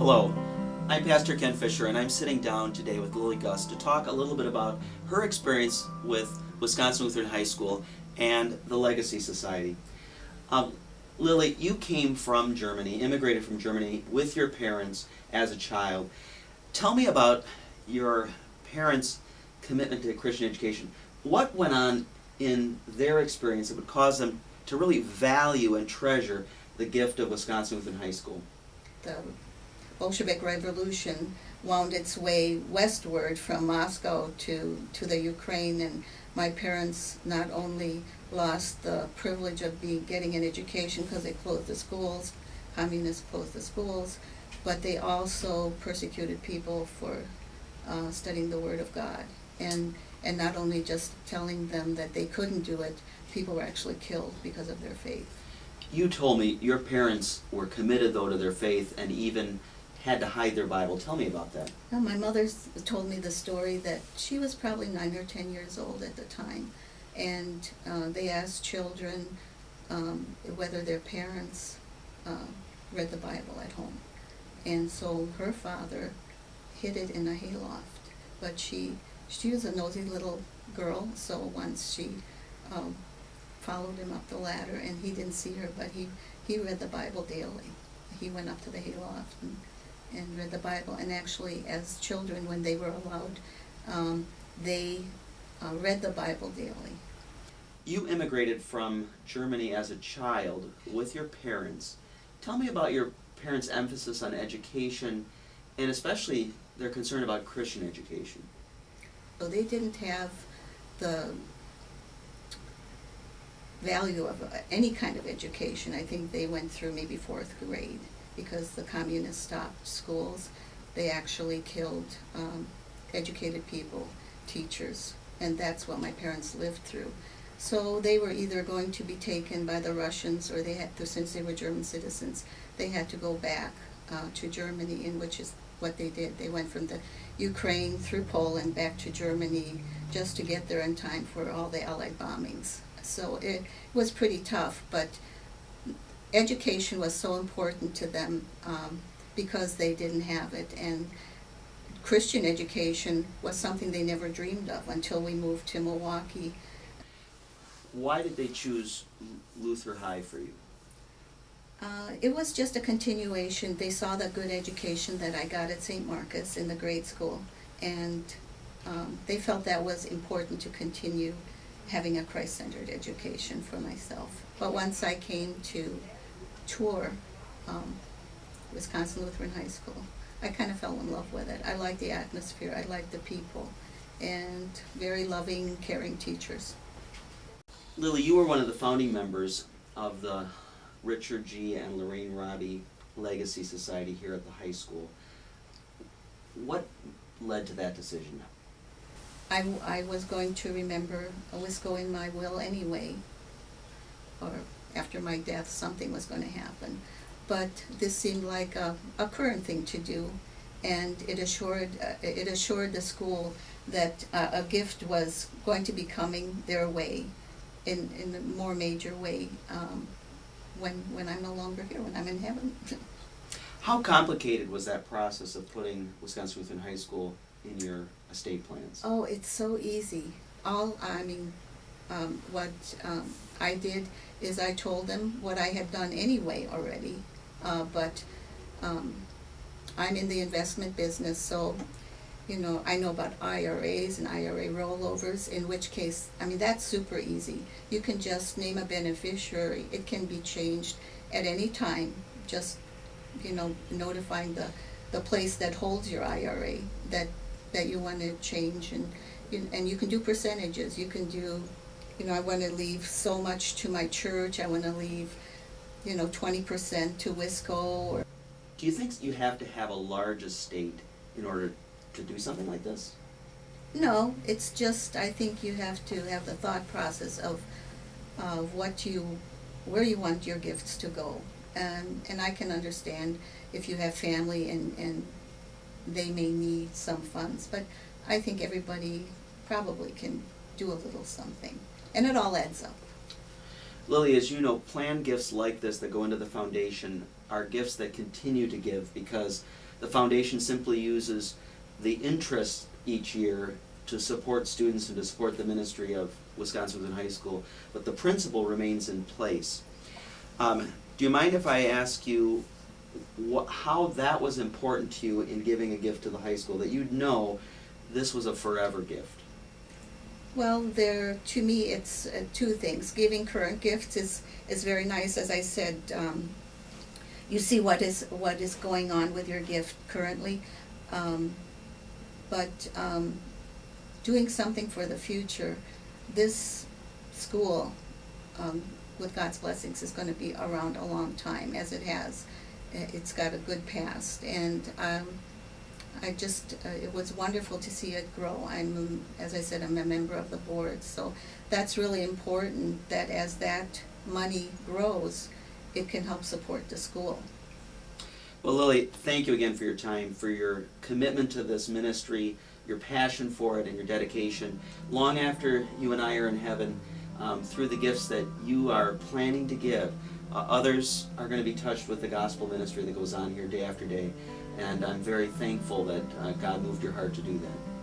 Hello, I'm Pastor Ken Fisher, and I'm sitting down today with Lily Gus to talk a little bit about her experience with Wisconsin Lutheran High School and the Legacy Society. Lily, you came from Germany, immigrated from Germany with your parents as a child. Tell me about your parents' commitment to Christian education. What went on in their experience that would cause them to really value and treasure the gift of Wisconsin Lutheran High School? The Bolshevik Revolution wound its way westward from Moscow to the Ukraine, and my parents not only lost the privilege of getting an education because they closed the schools, communists closed the schools, but they also persecuted people for studying the Word of God. And not only just telling them that they couldn't do it, people were actually killed because of their faith. You told me your parents were committed, though, to their faith and even had to hide their Bible. Tell me about that. Well, my mother told me the story that she was probably 9 or 10 years old at the time, and they asked children whether their parents read the Bible at home. And so her father hid it in a hayloft, but she was a nosy little girl, so once she followed him up the ladder, and he didn't see her, but he read the Bible daily. He went up to the hayloft and read the Bible, and actually as children, when they were allowed, they read the Bible daily. You immigrated from Germany as a child with your parents. Tell me about your parents' emphasis on education, and especially their concern about Christian education. So they didn't have the value of any kind of education. I think they went through maybe 4th grade because the communists stopped schools. They actually killed educated people, teachers, and that's what my parents lived through. So they were either going to be taken by the Russians, or they had to, since they were German citizens, they had to go back to Germany, in which is what they did. They went from the Ukraine through Poland back to Germany just to get there in time for all the Allied bombings. So it was pretty tough, but education was so important to them because they didn't have it, and Christian education was something they never dreamed of until we moved to Milwaukee. Why did they choose Luther High for you? It was just a continuation. They saw the good education that I got at St. Marcus in the grade school, and they felt that was important to continue having a Christ-centered education for myself. But once I came to tour Wisconsin Lutheran High School, I kind of fell in love with it. I liked the atmosphere, I liked the people, and very loving, caring teachers. Lily, you were one of the founding members of the Richard G. and Lorraine Robbie Legacy Society here at the high school. What led to that decision? I was going to remember Wisco in my will anyway, or after my death something was going to happen. But this seemed like a current thing to do, and it assured the school that a gift was going to be coming their way in a more major way when I'm no longer here, when I'm in heaven. How complicated was that process of putting Wisconsin Lutheran High School in your estate plans? Oh, it's so easy. What I did is I told them what I had done anyway already, but I'm in the investment business, so I know about IRAs and IRA rollovers, in which case, that's super easy. You can just name a beneficiary. It can be changed at any time, just notifying the place that holds your IRA that you want to change, and you can do percentages. You can do, I want to leave so much to my church, I want to leave 20% to Wisco. Do you think you have to have a large estate in order to do something like this? No, it's just, I think you have to have the thought process of where you want your gifts to go. And I can understand if you have family and they may need some funds, but I think everybody probably can do a little something, and it all adds up. Lily, as you know, planned gifts like this that go into the foundation are gifts that continue to give, because The foundation simply uses the interest each year to support students and to support the ministry of Wisconsin Lutheran High School, but the principle remains in place. Do you mind if I ask you how that was important to you in giving a gift to the high school, that you'd know this was a forever gift? Well, to me, it's two things. Giving current gifts is very nice. As I said, you see what is going on with your gift currently, but doing something for the future. This school, with God's blessings, is going to be around a long time, as it has. It's got a good past, and it was wonderful to see it grow. As I said, I'm a member of the board, so that's really important, that as that money grows, it can help support the school. Well, Lily, thank you again for your time, for your commitment to this ministry, your passion for it, and your dedication. Long after you and I are in heaven, through the gifts that you are planning to give, others are going to be touched with the gospel ministry that goes on here day after day. And I'm very thankful that God moved your heart to do that.